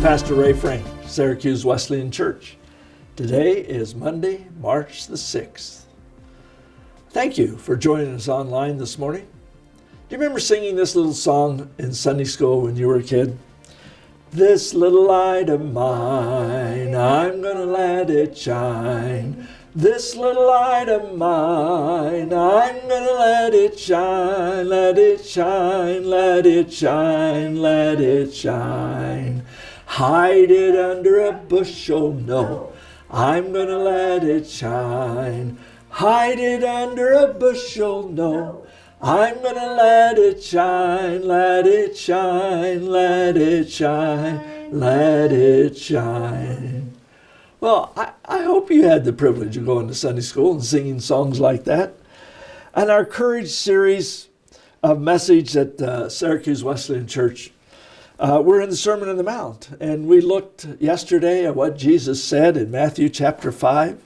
Pastor Ray Frank, Syracuse Wesleyan Church. Today is Monday, March the 6th. Thank you for joining us online this morning. Do you remember singing this little song in Sunday school when you were a kid? This little light of mine, I'm gonna let it shine. This little light of mine, I'm gonna let it shine, let it shine, let it shine, let it shine. Hide it under a bushel, no, I'm gonna let it shine. Hide it under a bushel, no, I'm gonna let it shine, let it shine, let it shine, let it shine. Well, I hope you had the privilege of going to Sunday school and singing songs like that. And our Courage series of message at Syracuse Wesleyan Church, we're in the Sermon on the Mount. And we looked yesterday at what Jesus said in Matthew chapter 5.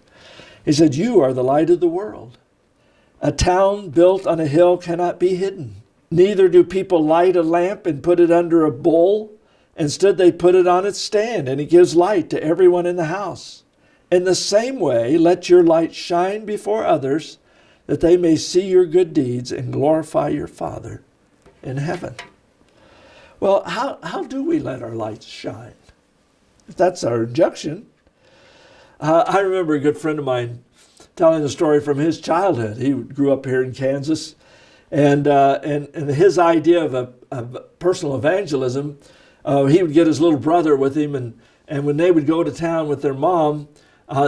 He said, "You are the light of the world. A town built on a hill cannot be hidden. Neither do people light a lamp and put it under a bowl. Instead, they put it on its stand, and it gives light to everyone in the house. In the same way, let your light shine before others, that they may see your good deeds and glorify your Father in heaven." Well, how do we let our lights shine? If that's our injunction. I remember a good friend of mine telling a story from his childhood. He grew up here in Kansas, and his idea of personal evangelism, he would get his little brother with him, and when they would go to town with their mom,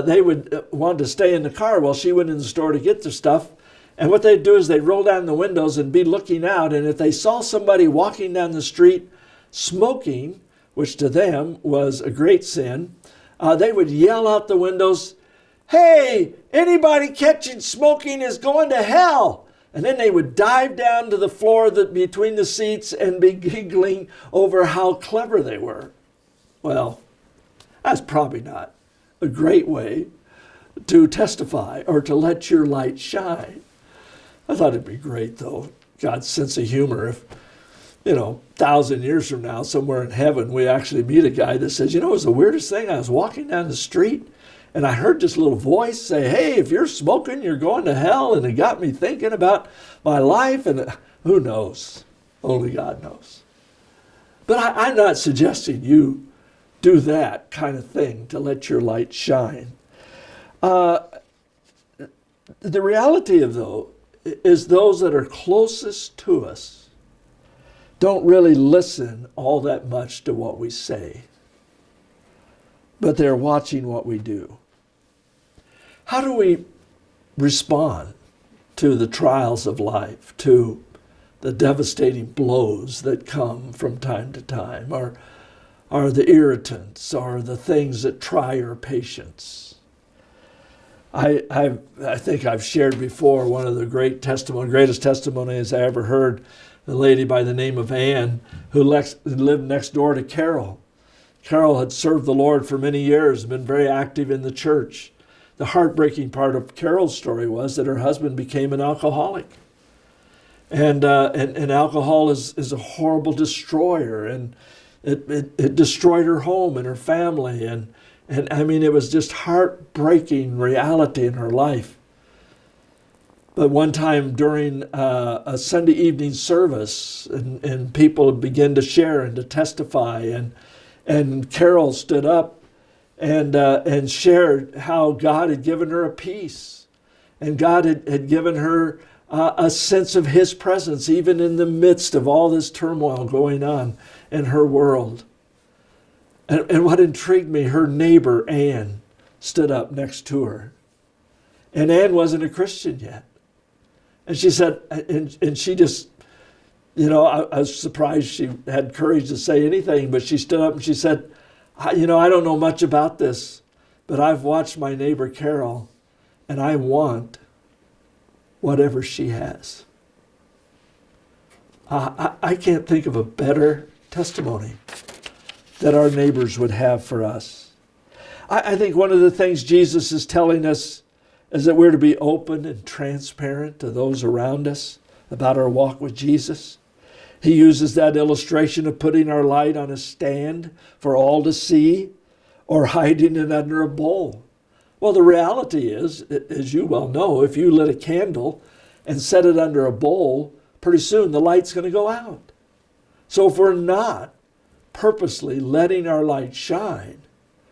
they would want to stay in the car while she went in the store to get their stuff. And what they'd do is they'd roll down the windows and be looking out, and if they saw somebody walking down the street smoking, which to them was a great sin, they would yell out the windows, "Hey, anybody catching smoking is going to hell!" And then they would dive down to the floor between the seats and be giggling over how clever they were. Well, that's probably not a great way to testify or to let your light shine. I thought it'd be great, though, God's sense of humor, if, 1,000 years from now, somewhere in heaven, we actually meet a guy that says, it was the weirdest thing. I was walking down the street, and I heard this little voice say, "Hey, if you're smoking, you're going to hell." And it got me thinking about my life, and who knows? Only God knows. But I'm not suggesting you do that kind of thing to let your light shine. The reality of, though, is those that are closest to us don't really listen all that much to what we say, but they're watching what we do. How do we respond to the trials of life, to the devastating blows that come from time to time, or the irritants, or the things that try our patience? I think I've shared before one of the greatest testimonies I ever heard, a lady by the name of Ann, who lived next door to Carol. Carol had served the Lord for many years, been very active in the church. The heartbreaking part of Carol's story was that her husband became an alcoholic. And alcohol is a horrible destroyer, and it destroyed her home and her family, and I mean, it was just heartbreaking reality in her life. But one time during a Sunday evening service, and people began to share and to testify, and Carol stood up and shared how God had given her a peace, and God had given her a sense of His presence, even in the midst of all this turmoil going on in her world. And what intrigued me, her neighbor, Ann, stood up next to her. And Ann wasn't a Christian yet. And she said, and she just, I was surprised she had courage to say anything, but she stood up and she said, I don't know much about this, but I've watched my neighbor Carol, and I want whatever she has. I can't think of a better testimony that our neighbors would have for us. I think one of the things Jesus is telling us is that we're to be open and transparent to those around us about our walk with Jesus. He uses that illustration of putting our light on a stand for all to see or hiding it under a bowl. Well, the reality is, as you well know, if you lit a candle and set it under a bowl, pretty soon the light's going to go out. So if we're not purposely letting our light shine,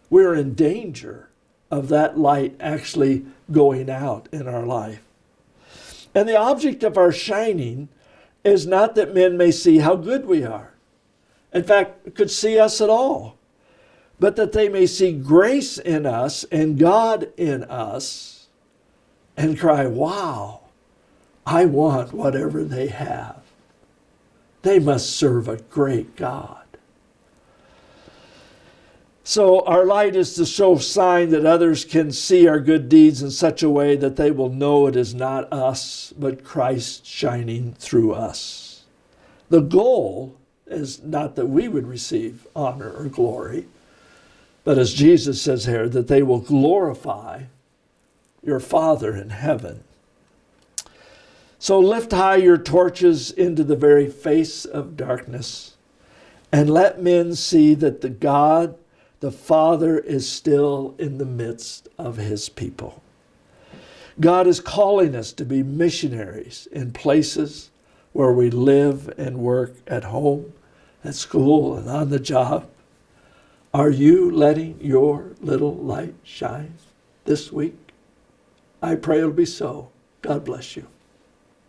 we're in danger of that light actually going out in our life. And the object of our shining is not that men may see how good we are. In fact, could see us at all. But that they may see grace in us and God in us and cry, wow, I want whatever they have. They must serve a great God. So our light is to show sign that others can see our good deeds in such a way that they will know it is not us, but Christ shining through us. The goal is not that we would receive honor or glory, but as Jesus says here, that they will glorify your Father in heaven. So lift high your torches into the very face of darkness, and let men see that the God, the Father, is still in the midst of his people. God is calling us to be missionaries in places where we live and work, at home, at school, and on the job. Are you letting your little light shine this week? I pray it'll be so. God bless you.